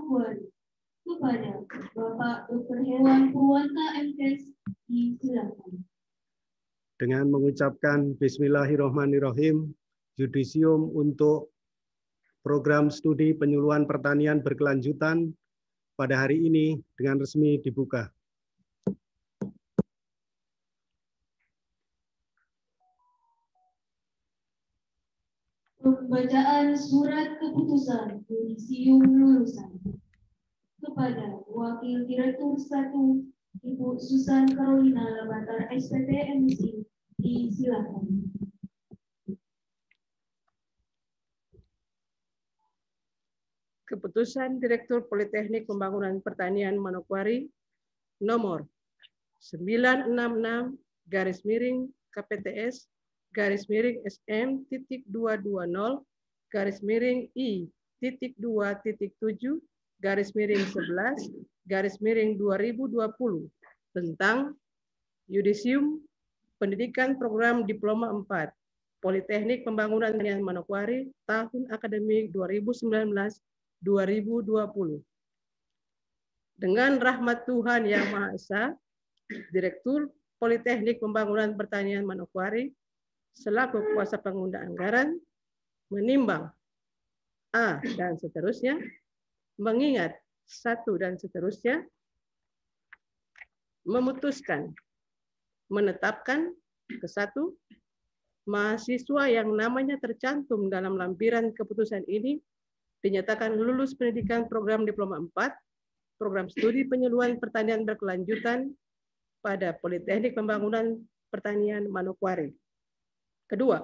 Manokwari. Kepada Bapak Dr. Hewan Purwanta MTes, disilakan. Dengan mengucapkan Bismillahirrahmanirrahim, yudisium untuk program studi penyuluhan pertanian berkelanjutan pada hari ini dengan resmi dibuka. Pembacaan surat keputusan yudisium lulusan kepada Wakil Direktur 1 Ibu Susan Carolina Labatar SPT MSI, disilakan. Keputusan Direktur Politeknik Pembangunan Pertanian Manokwari nomor 966 KPTS SM.220 I.2.7 11/2020 tentang yudisium pendidikan program Diploma 4 Politeknik Pembangunan Pertanian Manokwari tahun akademik 2019-2020. Dengan rahmat Tuhan Yang Maha Esa, Direktur Politeknik Pembangunan Pertanian Manokwari selaku kuasa pengguna anggaran menimbang A dan seterusnya, mengingat 1 dan seterusnya, memutuskan menetapkan ke-1 mahasiswa yang namanya tercantum dalam lampiran keputusan ini dinyatakan lulus pendidikan program Diploma 4 Program Studi Penyuluhan Pertanian Berkelanjutan pada Politeknik Pembangunan Pertanian Manokwari. Kedua,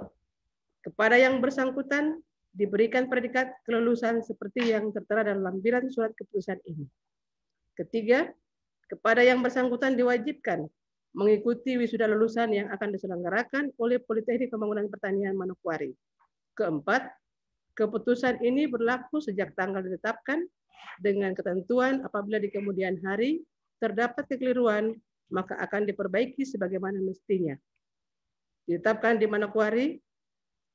kepada yang bersangkutan diberikan predikat kelulusan seperti yang tertera dalam lampiran surat keputusan ini. Ketiga, kepada yang bersangkutan diwajibkan mengikuti wisuda lulusan yang akan diselenggarakan oleh Politeknik Pembangunan Pertanian Manokwari. Keempat, keputusan ini berlaku sejak tanggal ditetapkan dengan ketentuan apabila di kemudian hari terdapat kekeliruan, maka akan diperbaiki sebagaimana mestinya. Ditetapkan di Manokwari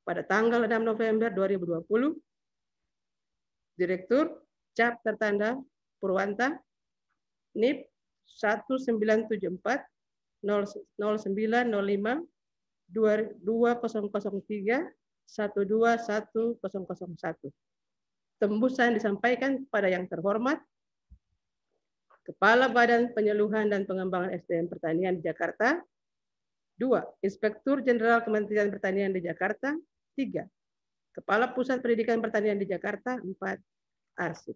pada tanggal 6 November 2020, Direktur Cap tertanda Purwanta, NIP 1974 0905 2003 121001. Tembusan disampaikan kepada yang terhormat Kepala Badan Penyuluhan dan Pengembangan SDM Pertanian di Jakarta. 2. Inspektur Jenderal Kementerian Pertanian di Jakarta. 3. Kepala Pusat Pendidikan Pertanian di Jakarta. 4. Arsip.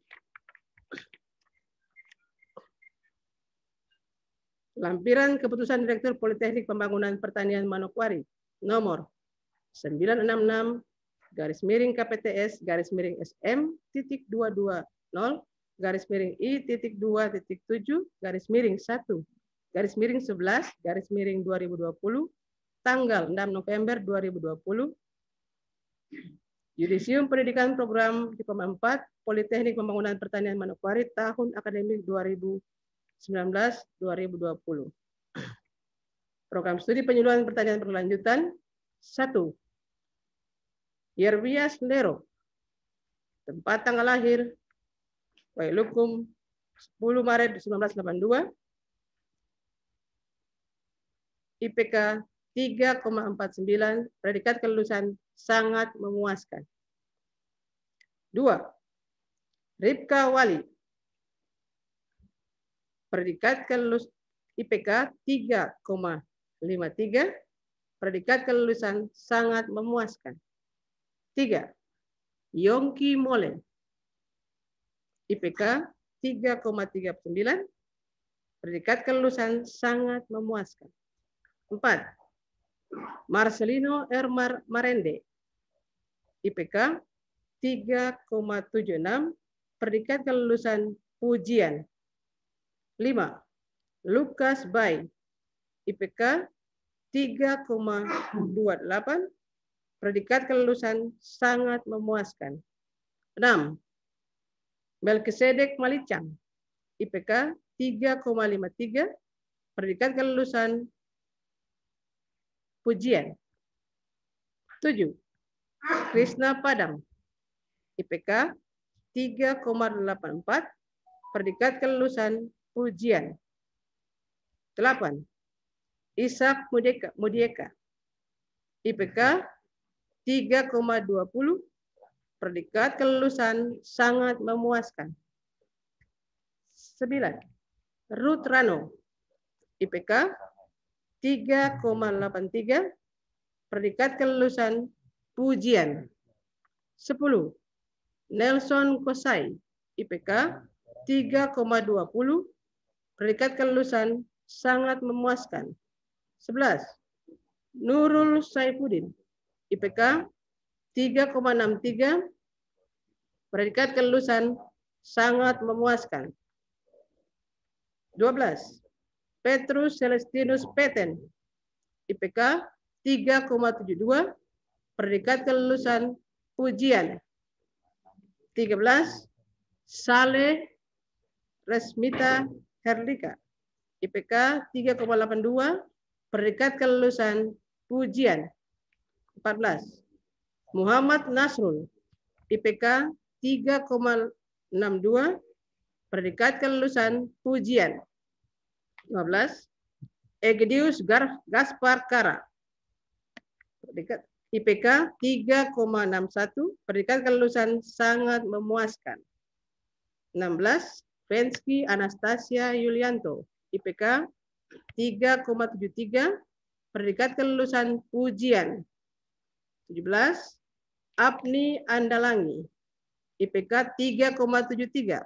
Lampiran Keputusan Direktur Politeknik Pembangunan Pertanian Manokwari nomor 966 KPTS SM.220 I.2.7 1/11/2020 tanggal 6 November 2020. Yudisium Pendidikan Program Diploma 4 Politeknik Pembangunan Pertanian Manokwari tahun akademik 2019-2020. Program Studi Penyuluhan Pertanian Berkelanjutan 1. Yerwias Lero. Tempat tanggal lahir Wailukum 10 Maret 1982. IPK 3,49, predikat kelulusan sangat memuaskan. 2. Ripka Wali. Predikat kelulus IPK 3,53, predikat kelulusan sangat memuaskan. 3. Yongki Mole. IPK 3,39, predikat kelulusan sangat memuaskan. 4. Marcelino R. Marende. IPK 3,76, predikat kelulusan pujian. 5. Lukas Bay. IPK 3,28, predikat kelulusan sangat memuaskan. 6. Melkisedek Malicang. IPK 3,53, predikat kelulusan pujian. 7. Krishna Padang. IPK 3,84, predikat kelulusan pujian. 8. Ishak Mudieka, IPK 3,20, predikat kelulusan sangat memuaskan. 9. Ruth Rano, IPK 3,83, predikat kelulusan pujian. 10. Nelson Kosai, IPK 3,20, predikat kelulusan sangat memuaskan. 11. Nurul Saifuddin, IPK 3,63, predikat kelulusan sangat memuaskan. 12. Petrus Celestinus Peten, IPK 3,72, predikat kelulusan pujian. 13. Saleh Resmita Herlika, IPK 3,82, predikat kelulusan pujian. 14. Muhammad Nasrul, IPK 3,62, predikat kelulusan pujian. 15. Egdius Gaspar Kara, predikat IPK 3,61, predikat kelulusan sangat memuaskan. 16. Fensky Anastasia Yulianto, IPK 3,73, predikat kelulusan pujian. 17. Apni Andalangi, IPK 3,73,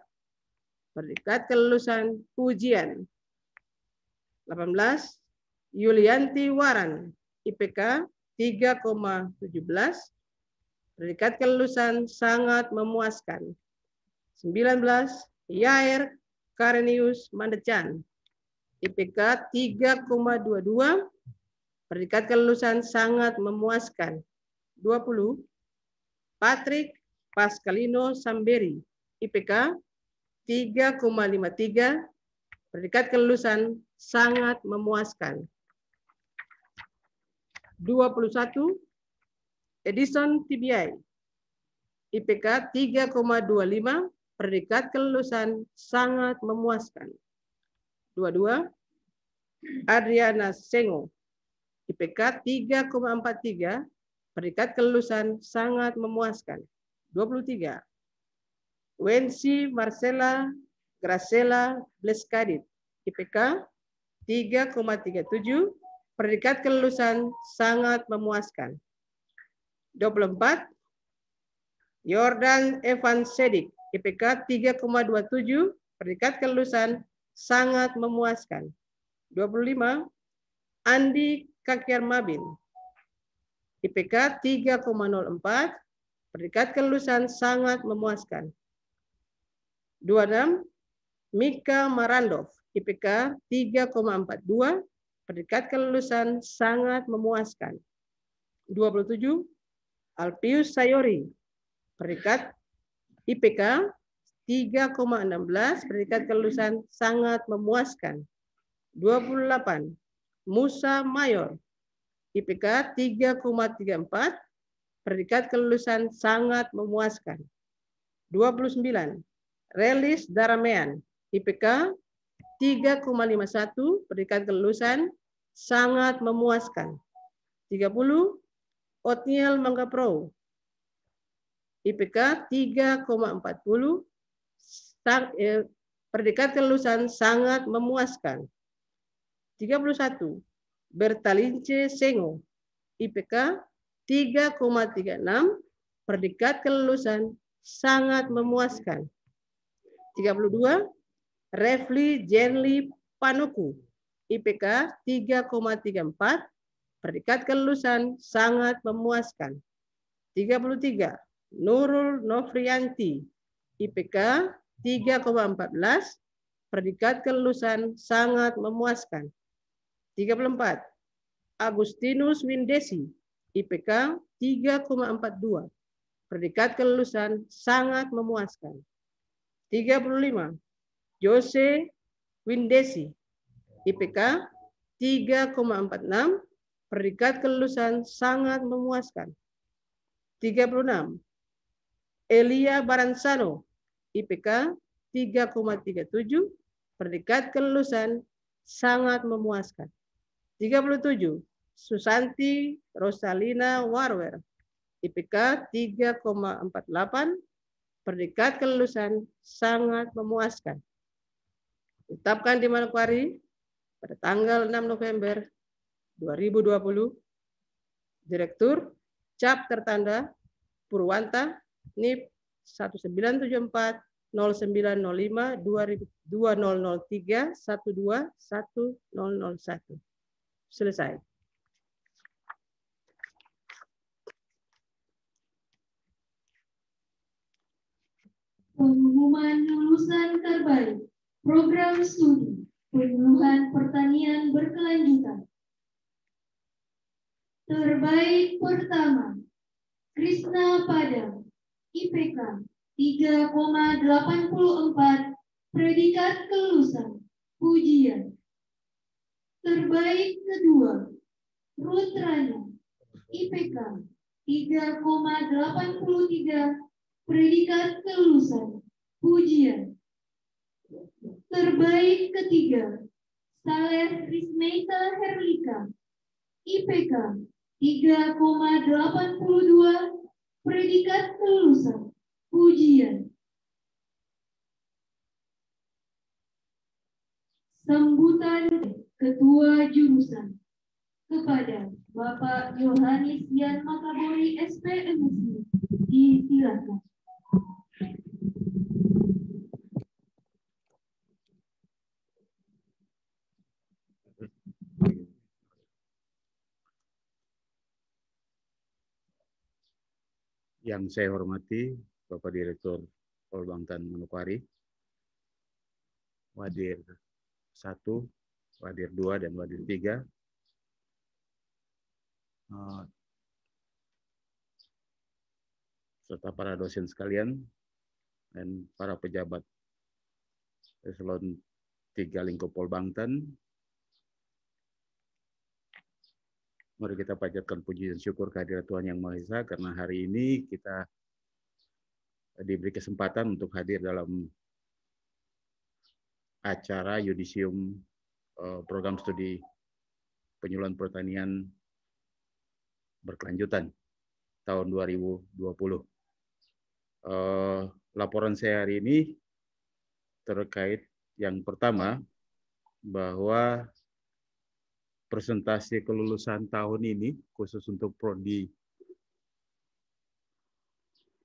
predikat kelulusan pujian. 18. Yulianti Waran, IPK 3,17, predikat kelulusan sangat memuaskan. 19. Yair Karenius Mandecan, IPK 3,22, predikat kelulusan sangat memuaskan. 20. Patrick Pascalino Samberi, IPK 3,53, predikat kelulusan sangat memuaskan. 21. Edison Tibiai, IPK 3,25, predikat kelulusan sangat memuaskan. 22. Adriana Sengo, IPK 3,43, predikat kelulusan sangat memuaskan. 23. Wensi Marcela Gracela Bleskadit, IPK 3,37, predikat kelulusan sangat memuaskan. 24. Jordan Evan Sedik, IPK 3,27, predikat kelulusan sangat memuaskan. 25. Andi Kakiar Mabin, IPK 3,04, predikat kelulusan sangat memuaskan. 26. Mika Marandov, IPK 3,42, predikat kelulusan sangat memuaskan. 27. Alpius Sayori, predikat IPK 3,16, predikat kelulusan sangat memuaskan. 28. Musa Mayor, IPK 3,34, predikat kelulusan sangat memuaskan. 29. Relis Daramean, IPK 3,51, predikat kelulusan sangat memuaskan. 30. Otniel Manggapro, IPK 3,40, predikat kelulusan sangat memuaskan. 31. Bertalince Sengo, IPK 3,36, predikat kelulusan sangat memuaskan. 32. Refli Jenli Panoku, IPK 3,34, predikat kelulusan sangat memuaskan. 33. Nurul Nofrianti, IPK 3,14, predikat kelulusan sangat memuaskan. 34. Agustinus Windesi, IPK 3,42, predikat kelulusan sangat memuaskan. 35. Jose Windesi, IPK 3,46, predikat kelulusan sangat memuaskan. 36. Elia Baranzano, IPK 3,37, predikat kelulusan sangat memuaskan. 37, Susanti Rosalina Warwer, IPK 3,48, predikat kelulusan sangat memuaskan. Ditetapkan di Manokwari pada tanggal 6 November 2020. Direktur Cap tertanda Purwanta NIP 1974 0905 2003 12 1001. Selesai. Pengumuman lulusan terbaik program studi penyuluhan pertanian berkelanjutan. Terbaik pertama, Krisna Padam, IPK 3,84, predikat kelulusan, pujian. Terbaik kedua, Ruth Rani, IPK 3,83, predikat kelulusan, pujian. Terbaik ketiga, Saleh Rismeita Herlika, IPK 3,82, predikat kelulusan, pujian. Sambutan Ketua Jurusan kepada Bapak Yohanes Yan Makabori, SPMSI, disilakan. Yang saya hormati Bapak Direktur Polbangtan Manokwari, Wadir 1, Wadir 2, dan Wadir 3, serta para dosen sekalian dan para pejabat eselon 3 lingkup Polbangtan. Mari kita panjatkan puji dan syukur kehadirat Tuhan Yang Maha Esa karena hari ini kita diberi kesempatan untuk hadir dalam acara yudisium program studi penyuluhan pertanian berkelanjutan tahun 2020. Laporan saya hari ini terkait yang pertama bahwa presentasi kelulusan tahun ini khusus untuk prodi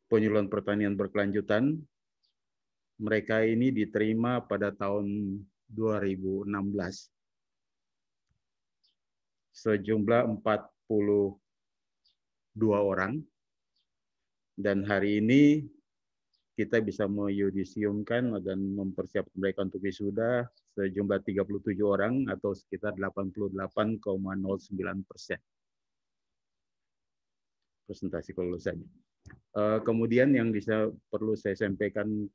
penyuluhan pertanian berkelanjutan, mereka ini diterima pada tahun 2016 sejumlah 42 orang, dan hari ini kita bisa meyudisiumkan dan mempersiapkan mereka untuk wisuda sejumlah 37 orang atau sekitar 88,09% presentasi kelulusannya. Kemudian yang perlu saya sampaikan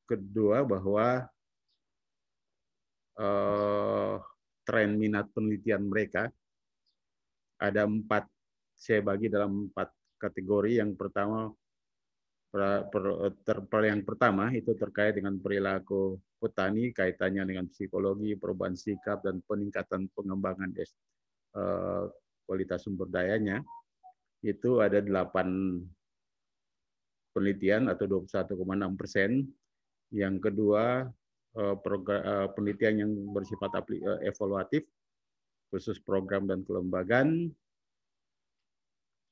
kedua bahwa tren minat penelitian mereka ada 4, saya bagi dalam 4 kategori. Yang pertama, yang pertama itu terkait dengan perilaku petani, kaitannya dengan psikologi, perubahan sikap, dan peningkatan pengembangan kualitas sumber dayanya. Itu ada 8 penelitian atau 21,6%. Yang kedua, penelitian yang bersifat evaluatif, khusus program dan kelembagaan.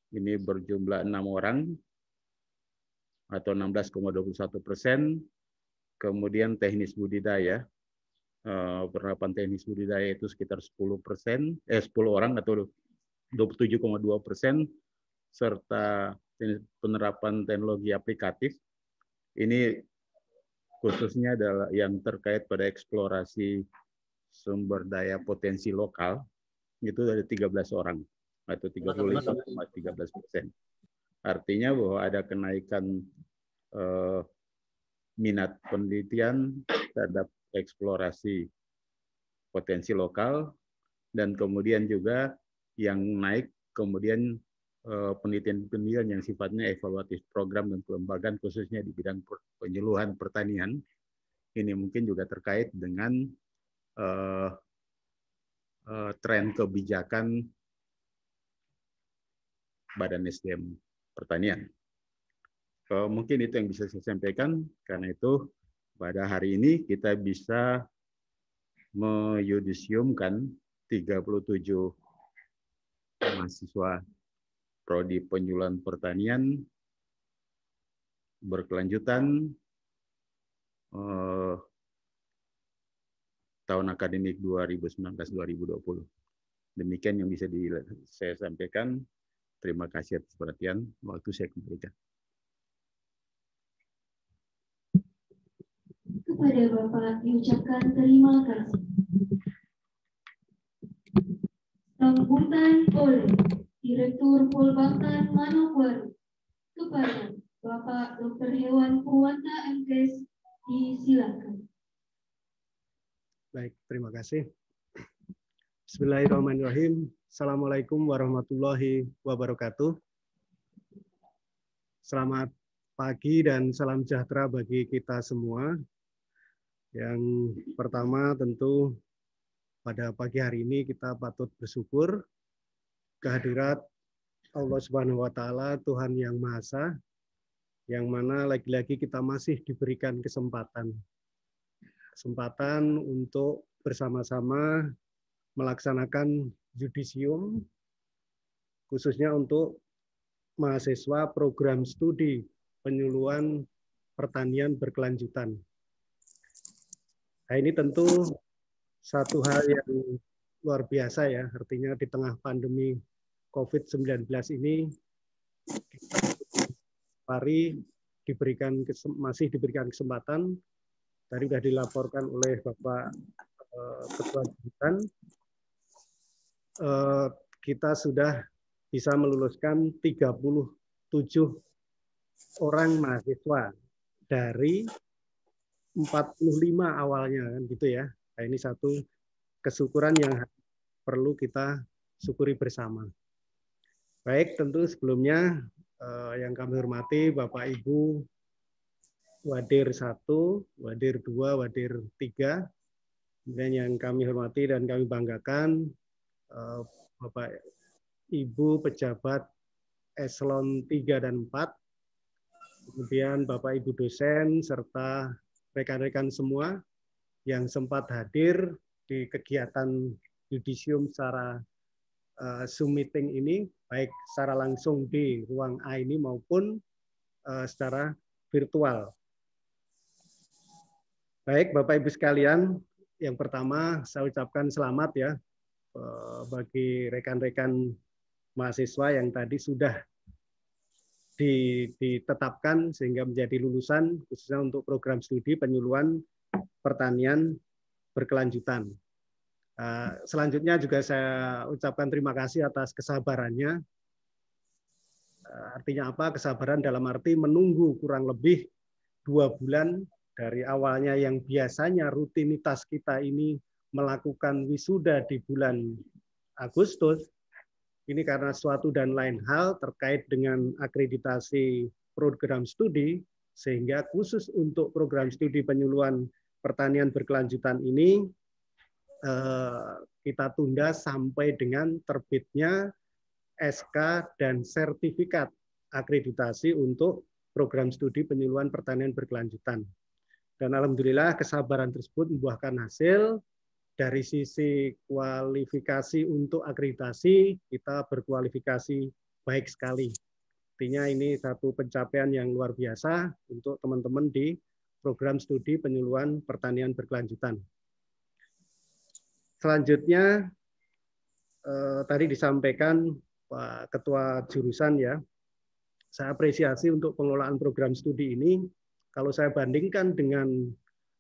Ini berjumlah 6 orang atau 16,21%. Kemudian teknis budidaya, penerapan teknis budidaya itu sekitar 10 orang atau 27,2%, serta penerapan teknologi aplikatif. Ini khususnya adalah yang terkait pada eksplorasi sumber daya potensi lokal, itu dari 13 orang atau 35,13%. Artinya bahwa ada kenaikan minat penelitian terhadap eksplorasi potensi lokal, dan kemudian juga yang naik kemudian penelitian-penelitian yang sifatnya evaluatif program dan kelembagaan khususnya di bidang penyuluhan pertanian. ini mungkin juga terkait dengan tren kebijakan Badan SDM Pertanian. Mungkin itu yang bisa saya sampaikan, karena itu pada hari ini kita bisa meyudisiumkan 37 mahasiswa Prodi Penyuluhan Pertanian berkelanjutan tahun akademik 2019-2020. Demikian yang bisa saya sampaikan. Terima kasih atas perhatian. Waktu saya kembalikan. Kepada Bapak diucapkan terima kasih. Sambutan oleh Direktur Polbangkan Manokwari kepada Bapak Dr. Hewan Purwanta MKes, disilakan. Baik, terima kasih. Bismillahirrahmanirrahim. Assalamualaikum warahmatullahi wabarakatuh. Selamat pagi dan salam sejahtera bagi kita semua. Yang pertama tentu pada pagi hari ini kita patut bersyukur kehadirat Allah Subhanahu wa taala, Tuhan yang Maha Esa, yang mana lagi-lagi kita masih diberikan kesempatan untuk bersama-sama melaksanakan yudisium khususnya untuk mahasiswa program studi penyuluhan pertanian berkelanjutan. Nah, ini tentu satu hal yang luar biasa ya, artinya di tengah pandemi COVID-19 ini masih diberikan kesempatan. Tadi sudah dilaporkan oleh Bapak Ketua Jurusan, kita sudah bisa meluluskan 37 orang mahasiswa dari 45 awalnya, kan gitu ya. Nah, ini satu kesyukuran yang perlu kita syukuri bersama. Baik, tentu sebelumnya yang kami hormati Bapak Ibu Wadir 1, Wadir 2, Wadir 3, kemudian yang kami hormati dan kami banggakan Bapak Ibu pejabat eselon 3 dan 4, kemudian Bapak Ibu dosen serta rekan-rekan semua yang sempat hadir di kegiatan yudisium secara Zoom meeting ini, baik secara langsung di ruang A ini maupun secara virtual. Baik, Bapak Ibu sekalian, yang pertama saya ucapkan selamat ya bagi rekan-rekan mahasiswa yang tadi sudah ditetapkan sehingga menjadi lulusan khususnya untuk program studi penyuluhan pertanian berkelanjutan. Selanjutnya juga saya ucapkan terima kasih atas kesabarannya. Artinya apa? Kesabaran dalam arti menunggu kurang lebih 2 bulan dari awalnya yang biasanya rutinitas kita ini melakukan wisuda di bulan Agustus. Ini karena suatu dan lain hal terkait dengan akreditasi program studi, sehingga khusus untuk program studi penyuluhan pertanian berkelanjutan ini kita tunda sampai dengan terbitnya SK dan sertifikat akreditasi untuk program studi penyuluhan pertanian berkelanjutan. Dan alhamdulillah kesabaran tersebut membuahkan hasil. Dari sisi kualifikasi untuk akreditasi, kita berkualifikasi baik sekali. Artinya ini satu pencapaian yang luar biasa untuk teman-teman di program studi penyuluhan pertanian berkelanjutan. Selanjutnya, tadi disampaikan Pak Ketua Jurusan ya, saya apresiasi untuk pengelolaan program studi ini. Kalau saya bandingkan dengan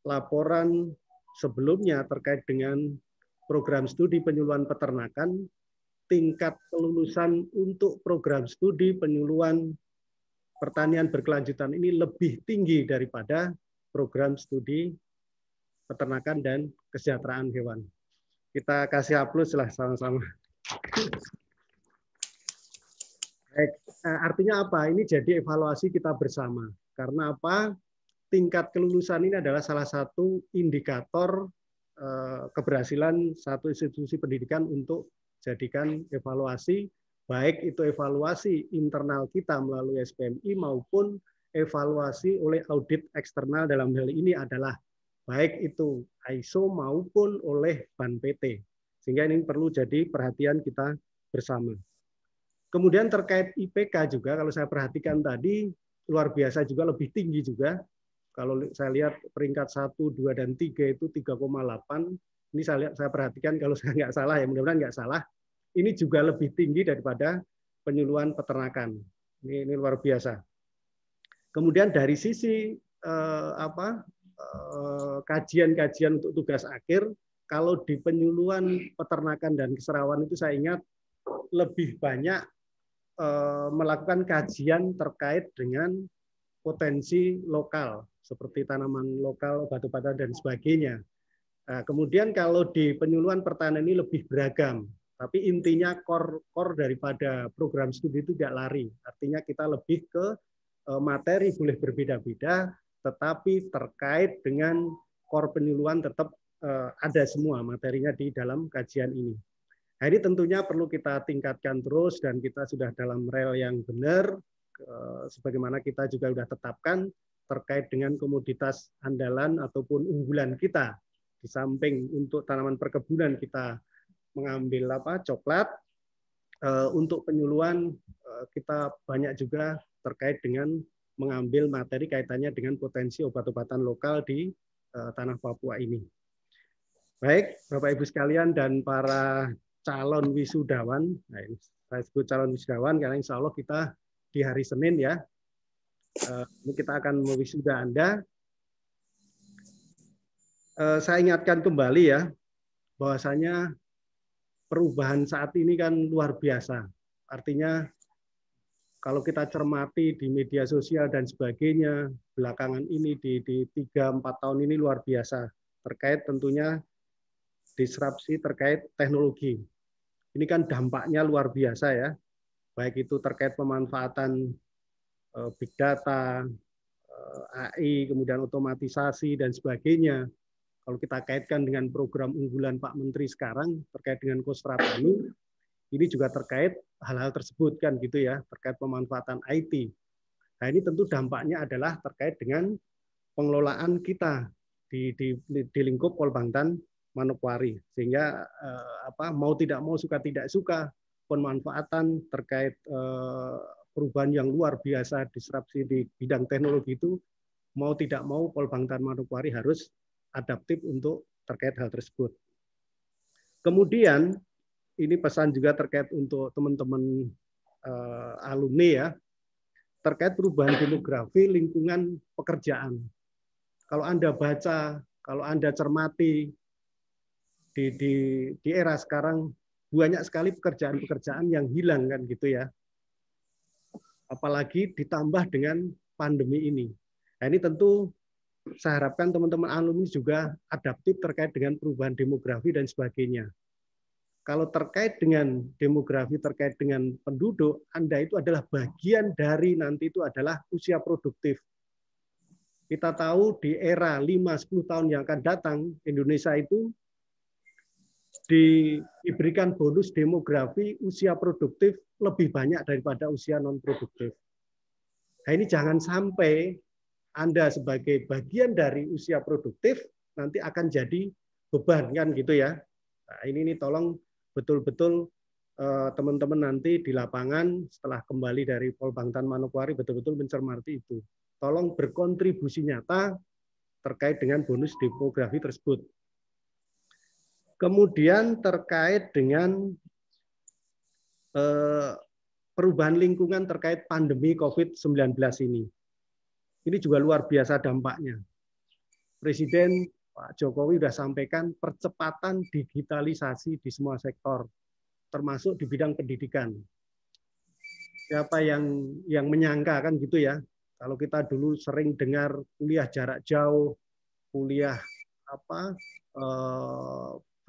laporan sebelumnya terkait dengan program studi penyuluhan peternakan, tingkat kelulusan untuk program studi penyuluhan pertanian berkelanjutan ini lebih tinggi daripada program studi peternakan dan kesejahteraan hewan. Kita kasih aplaus lah sama-sama. Artinya apa? Ini jadi evaluasi kita bersama. Karena apa? tingkat kelulusan ini adalah salah satu indikator keberhasilan satu institusi pendidikan untuk jadikan evaluasi, baik itu evaluasi internal kita melalui SPMI maupun evaluasi oleh audit eksternal, dalam hal ini adalah baik itu ISO maupun oleh BAN PT. Sehingga ini perlu jadi perhatian kita bersama. Kemudian terkait IPK juga, kalau saya perhatikan tadi, luar biasa juga, lebih tinggi juga. Kalau saya lihat peringkat 1, 2, dan 3 itu 3,8. Ini saya perhatikan, kalau saya nggak salah, ya mudah-mudahan nggak salah, ini juga lebih tinggi daripada penyuluhan peternakan. Ini luar biasa. Kemudian dari sisi kajian-kajian untuk tugas akhir, kalau di penyuluhan peternakan dan keserawan itu saya ingat lebih banyak melakukan kajian terkait dengan potensi lokal, seperti tanaman lokal, obat-obatan, dan sebagainya. Nah, kemudian kalau di penyuluhan pertanian ini lebih beragam, tapi intinya core daripada program studi itu tidak lari. Artinya kita lebih ke materi boleh berbeda-beda, tetapi terkait dengan core penyuluhan tetap ada semua materinya di dalam kajian ini. Nah, ini tentunya perlu kita tingkatkan terus, dan kita sudah dalam rel yang benar, sebagaimana kita juga sudah tetapkan terkait dengan komoditas andalan ataupun unggulan kita. Di samping untuk tanaman perkebunan kita mengambil coklat, untuk penyuluhan kita banyak juga terkait dengan mengambil materi kaitannya dengan potensi obat-obatan lokal di tanah Papua ini. Baik, Bapak Ibu sekalian dan para calon wisudawan, nah ini saya sebut calon wisudawan karena insya Allah kita di hari Senin ya, ini kita akan mewisuda Anda. Saya ingatkan kembali ya, bahwasanya perubahan saat ini kan luar biasa. Artinya kalau kita cermati di media sosial dan sebagainya, belakangan ini di 3-4 tahun ini luar biasa. Terkait tentunya disrupsi terkait teknologi. Ini kan dampaknya luar biasa ya. Baik itu terkait pemanfaatan big data, AI, kemudian otomatisasi dan sebagainya. Kalau kita kaitkan dengan program unggulan Pak Menteri sekarang terkait dengan Kostrad ini juga terkait hal-hal tersebut kan gitu ya, terkait pemanfaatan IT. Nah, ini tentu dampaknya adalah terkait dengan pengelolaan kita di lingkup Polbangtan Manokwari, sehingga mau tidak mau, suka tidak suka, pemanfaatan terkait perubahan yang luar biasa, disrupsi di bidang teknologi itu, mau tidak mau Polbangtan Manokwari harus adaptif untuk terkait hal tersebut. Kemudian ini pesan juga terkait untuk teman-teman alumni ya, terkait perubahan demografi lingkungan pekerjaan. Kalau Anda baca, kalau Anda cermati, di era sekarang banyak sekali pekerjaan-pekerjaan yang hilang kan gitu ya. Apalagi ditambah dengan pandemi ini. Nah, ini tentu saya harapkan teman-teman alumni juga adaptif terkait dengan perubahan demografi dan sebagainya. Kalau terkait dengan demografi, terkait dengan penduduk, Anda itu adalah bagian dari nanti itu adalah usia produktif. Kita tahu di era 5-10 tahun yang akan datang, Indonesia itu diberikan bonus demografi usia produktif lebih banyak daripada usia non-produktif. Nah, ini jangan sampai Anda sebagai bagian dari usia produktif nanti akan jadi beban kan gitu ya. Nah, ini tolong betul-betul teman-teman nanti di lapangan setelah kembali dari Polbangtan Manokwari betul-betul mencermati itu. Tolong berkontribusi nyata terkait dengan bonus demografi tersebut. Kemudian terkait dengan perubahan lingkungan terkait pandemi COVID-19 ini. Ini juga luar biasa dampaknya. Presiden Pak Jokowi sudah sampaikan percepatan digitalisasi di semua sektor, termasuk di bidang pendidikan. Siapa yang menyangka kan gitu ya, kalau kita dulu sering dengar kuliah jarak jauh, kuliah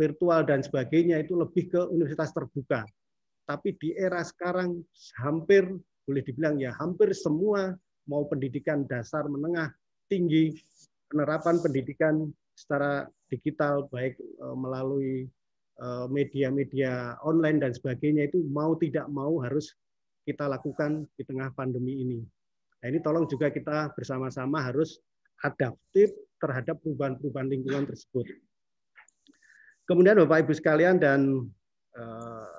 virtual dan sebagainya itu lebih ke universitas terbuka. Tapi di era sekarang hampir boleh dibilang ya hampir semua mau pendidikan dasar menengah tinggi, penerapan pendidikan secara digital baik melalui media-media online dan sebagainya itu mau tidak mau harus kita lakukan di tengah pandemi ini. Nah, ini tolong juga kita bersama-sama harus adaptif terhadap perubahan-perubahan lingkungan tersebut. Kemudian Bapak Ibu sekalian dan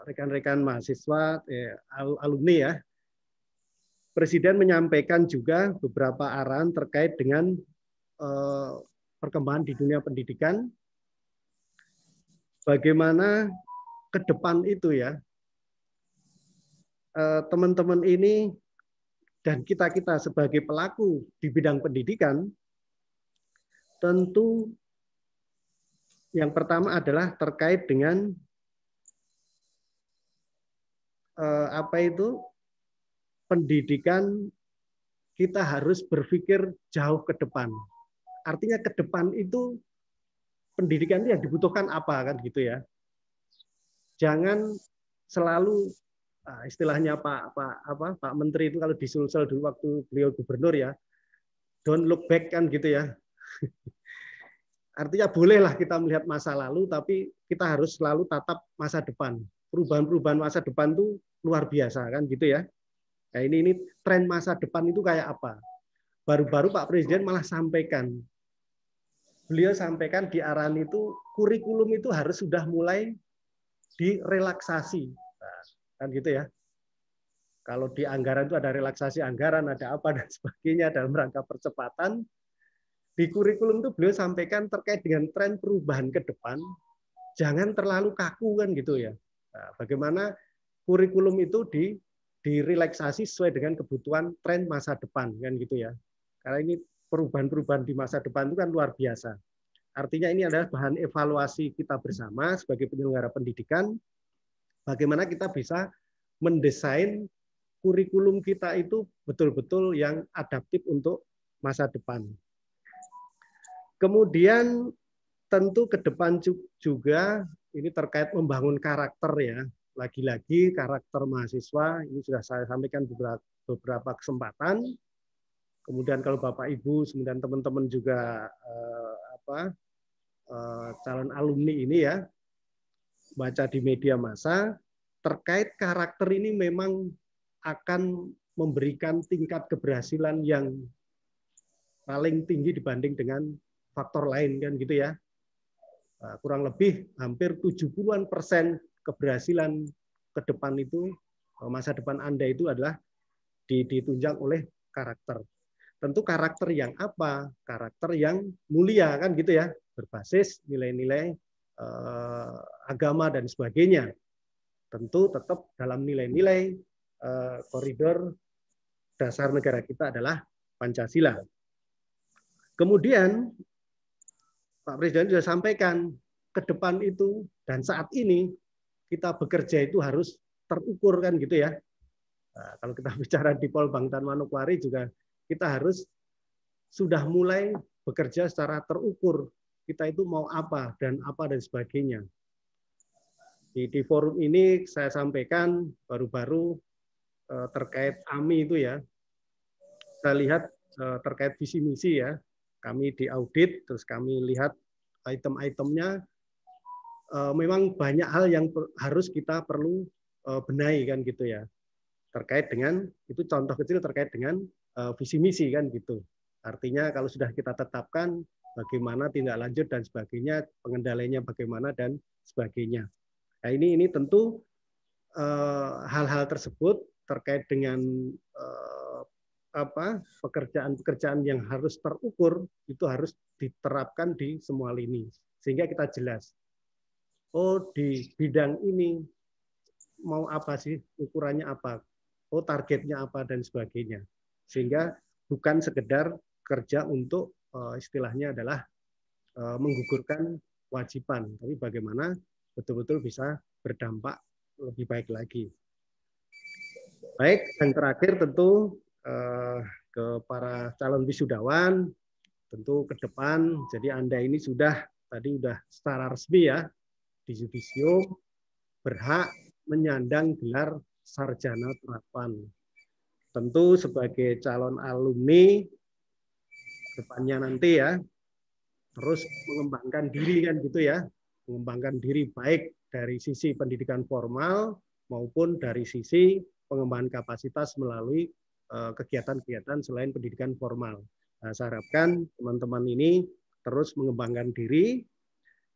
rekan-rekan mahasiswa, alumni ya, Presiden menyampaikan juga beberapa arahan terkait dengan perkembangan di dunia pendidikan, bagaimana ke depan itu ya, teman-teman ini dan kita-kita sebagai pelaku di bidang pendidikan, tentu yang pertama adalah terkait dengan pendidikan, kita harus berpikir jauh ke depan. Artinya ke depan itu pendidikan yang dibutuhkan apa kan gitu ya. Jangan selalu istilahnya Pak Menteri itu kalau di Sulsel dulu waktu beliau gubernur ya, don't look back kan gitu ya. Artinya bolehlah kita melihat masa lalu, tapi kita harus selalu tatap masa depan. Perubahan-perubahan masa depan itu luar biasa kan gitu ya. Nah, ini tren masa depan itu kayak apa? Baru-baru Pak Presiden malah sampaikan. Beliau sampaikan di arahan itu kurikulum itu harus sudah mulai direlaksasi. Nah, kan gitu ya. Kalau di anggaran itu ada relaksasi anggaran, ada apa dan sebagainya dalam rangka percepatan. Di kurikulum itu beliau sampaikan terkait dengan tren perubahan ke depan, jangan terlalu kaku kan gitu ya. Nah, bagaimana kurikulum itu direlaksasi sesuai dengan kebutuhan tren masa depan kan gitu ya. Karena ini perubahan-perubahan di masa depan itu kan luar biasa. Artinya ini adalah bahan evaluasi kita bersama sebagai penyelenggara pendidikan, bagaimana kita bisa mendesain kurikulum kita itu betul-betul yang adaptif untuk masa depan. Kemudian tentu ke depan juga ini terkait membangun karakter ya. Lagi-lagi karakter mahasiswa ini sudah saya sampaikan beberapa kesempatan. Kemudian kalau Bapak Ibu, kemudian teman-teman juga calon alumni ini ya, baca di media massa terkait karakter ini memang akan memberikan tingkat keberhasilan yang paling tinggi dibanding dengan faktor lain kan gitu ya. Kurang lebih hampir 70% keberhasilan ke depan itu, masa depan Anda itu adalah ditunjang oleh karakter. Tentu karakter yang apa? Karakter yang mulia kan gitu ya, berbasis nilai-nilai agama dan sebagainya. Tentu tetap dalam nilai-nilai koridor dasar negara kita adalah Pancasila. Kemudian Pak Presiden sudah sampaikan ke depan itu dan saat ini kita bekerja itu harus terukur kan gitu ya. Nah, kalau kita bicara di Polbangtan Manokwari juga kita harus sudah mulai bekerja secara terukur. Kita itu mau apa dan sebagainya. Di forum ini saya sampaikan baru-baru terkait AMI itu ya. Saya lihat terkait visi misi ya. Kami diaudit, terus kami lihat item-itemnya, memang banyak hal yang harus kita perlu benahi kan gitu ya. Terkait dengan, itu contoh kecil terkait dengan visi misi kan gitu. Artinya kalau sudah kita tetapkan, bagaimana tindak lanjut dan sebagainya, pengendaliannya bagaimana dan sebagainya. Nah ini tentu hal-hal tersebut terkait dengan pekerjaan-pekerjaan yang harus terukur itu harus diterapkan di semua lini sehingga kita jelas di bidang ini mau apa sih, ukurannya apa, targetnya apa dan sebagainya, sehingga bukan sekedar kerja untuk istilahnya adalah menggugurkan kewajiban, tapi bagaimana betul-betul bisa berdampak lebih baik lagi. Baik, yang terakhir tentu ke para calon wisudawan, tentu ke depan, jadi Anda ini sudah secara resmi ya, di Judisium berhak menyandang gelar sarjana terapan. Tentu sebagai calon alumni, depannya nanti ya, terus mengembangkan diri kan gitu ya, mengembangkan diri baik dari sisi pendidikan formal maupun dari sisi pengembangan kapasitas melalui kegiatan-kegiatan selain pendidikan formal. Nah, saya harapkan teman-teman ini terus mengembangkan diri,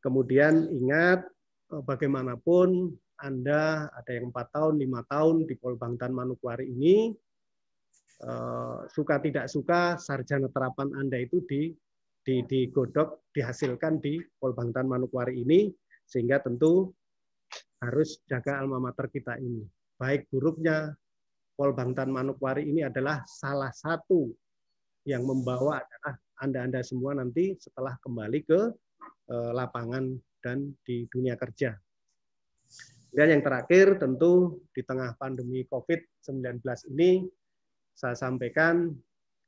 kemudian ingat bagaimanapun Anda ada yang 4 tahun, 5 tahun di Polbangtan Manokwari ini, suka tidak suka sarjana terapan Anda itu digodok, dihasilkan di Polbangtan Manokwari ini, sehingga tentu harus jaga alma mater kita ini. Baik buruknya Polbangtan Manokwari ini adalah salah satu yang membawa adalah Anda-Anda semua nanti setelah kembali ke lapangan dan di dunia kerja. Dan yang terakhir tentu di tengah pandemi COVID-19 ini, saya sampaikan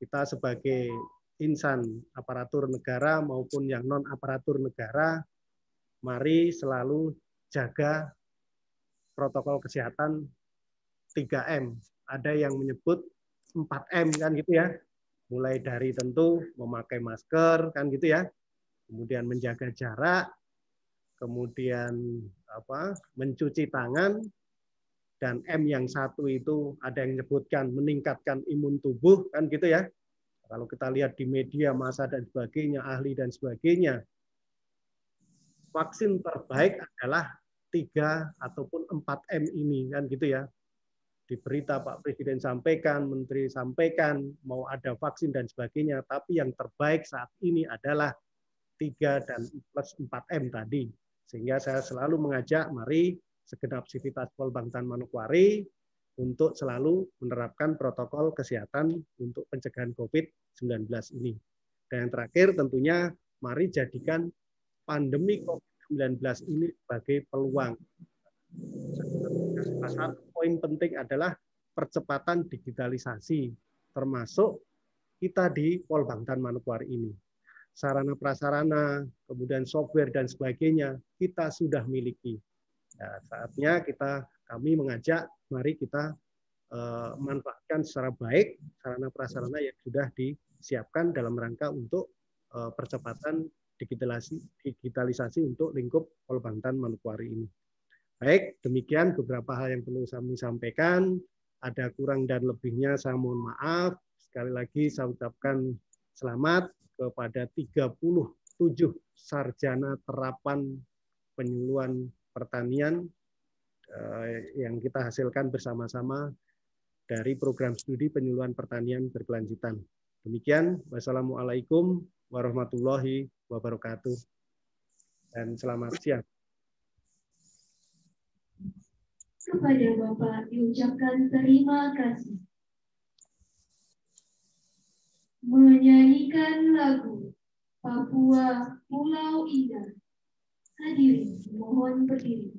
kita sebagai insan aparatur negara maupun yang non-aparatur negara, mari selalu jaga protokol kesehatan 3M. Ada yang menyebut 4M kan gitu ya. Mulai dari tentu memakai masker kan gitu ya. Kemudian menjaga jarak, kemudian mencuci tangan, dan M yang satu itu ada yang menyebutkan meningkatkan imun tubuh kan gitu ya. Kalau kita lihat di media massa dan sebagainya, ahli dan sebagainya, vaksin terbaik adalah 3 ataupun 4M ini kan gitu ya. Di berita Pak Presiden sampaikan, Menteri sampaikan, mau ada vaksin dan sebagainya, tapi yang terbaik saat ini adalah 3 dan plus 4M tadi. Sehingga saya selalu mengajak, mari segenap sivitas Polbangtan Manokwari untuk selalu menerapkan protokol kesehatan untuk pencegahan COVID-19 ini. Dan yang terakhir tentunya, mari jadikan pandemi COVID-19 ini sebagai peluang. Salah satu poin penting adalah percepatan digitalisasi, termasuk kita di Polbangtan Manokwari ini. Sarana prasarana, kemudian software dan sebagainya kita sudah miliki. Ya, saatnya kami mengajak, mari kita manfaatkan secara baik sarana prasarana yang sudah disiapkan dalam rangka untuk percepatan digitalisasi untuk lingkup Polbangtan Manokwari ini. Baik, demikian beberapa hal yang perlu kami sampaikan. Ada kurang dan lebihnya saya mohon maaf. Sekali lagi saya ucapkan selamat kepada 37 sarjana terapan penyuluhan pertanian yang kita hasilkan bersama-sama dari program studi penyuluhan pertanian berkelanjutan. Demikian, wassalamualaikum warahmatullahi wabarakatuh. Dan selamat siang. Kepada Bapak diucapkan terima kasih. Menyanyikan lagu Papua Pulau Indah. Hadirin mohon berdiri.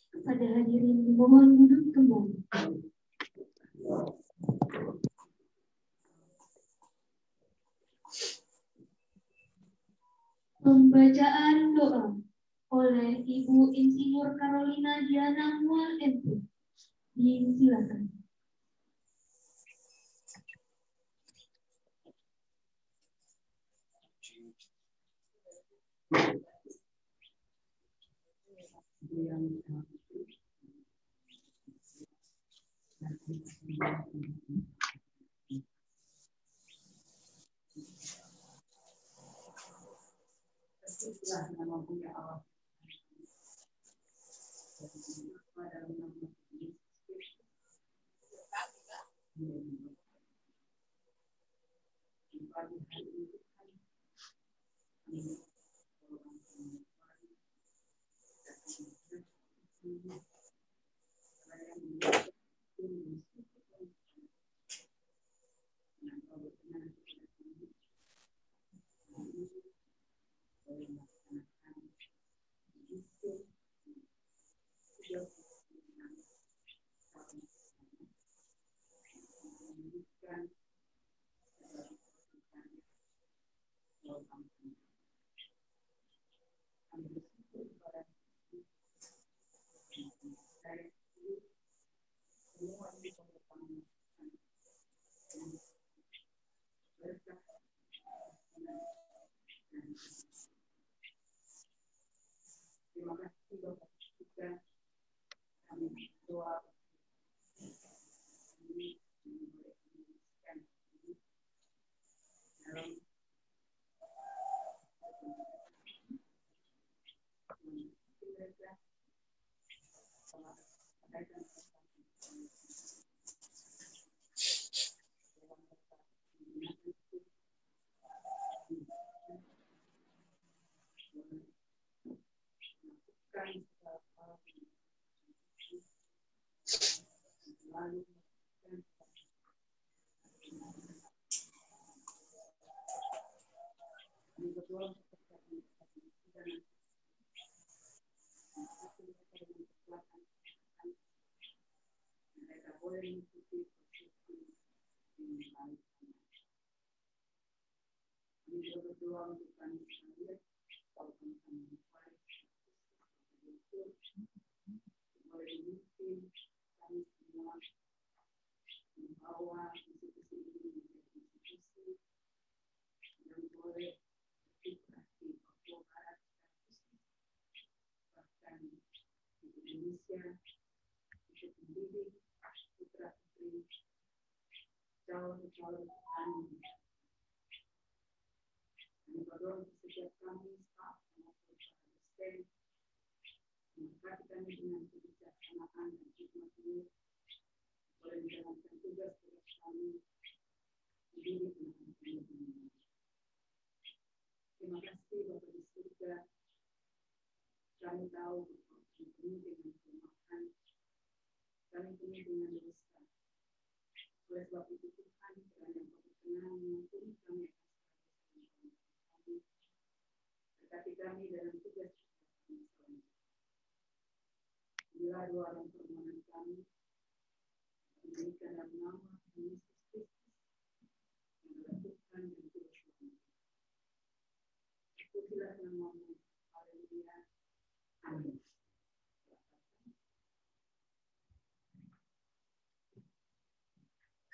Kepada hadirin dimohon duduk kembali. Pembacaan doa oleh Ibu Insinyur Carolina Diana Muar MP. Disilakan.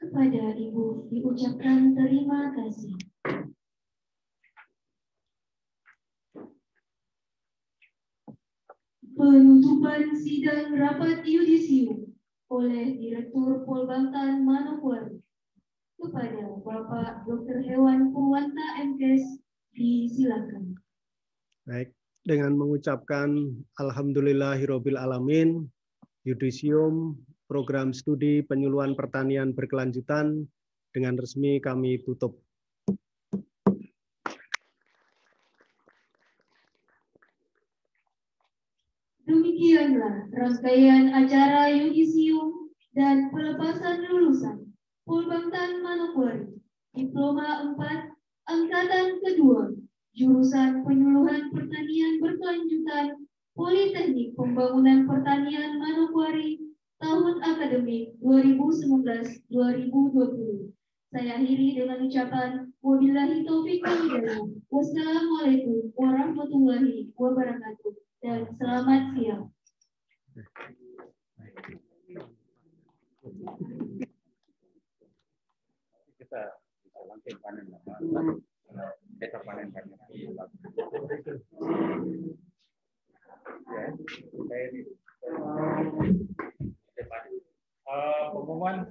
Kepada Ibu diucapkan terima kasih. Penutupan sidang rapat yudisium oleh Direktur Polbantan Manokwari kepada Bapak Dr. Hewan Purwanta MKes disilakan. Baik, dengan mengucapkan Alhamdulillahirabbil alamin, yudisium program studi penyuluhan pertanian berkelanjutan dengan resmi kami tutup. Demikianlah rangkaian acara yudisium dan pelepasan lulusan Polbantan Manokwari Diploma 4 Angkatan Kedua jurusan Penyuluhan Pertanian Berkelanjutan, Politeknik Pembangunan Pertanian Manokwari, tahun akademik 2019-2020. Saya akhiri dengan ucapan wabillahi taufiq wal hidayah. Wassalamualaikum warahmatullahi wabarakatuh. Dan selamat siang. Kita bisa langsung panen. Kita panen banyak. Ya, saya ini. Pengumuman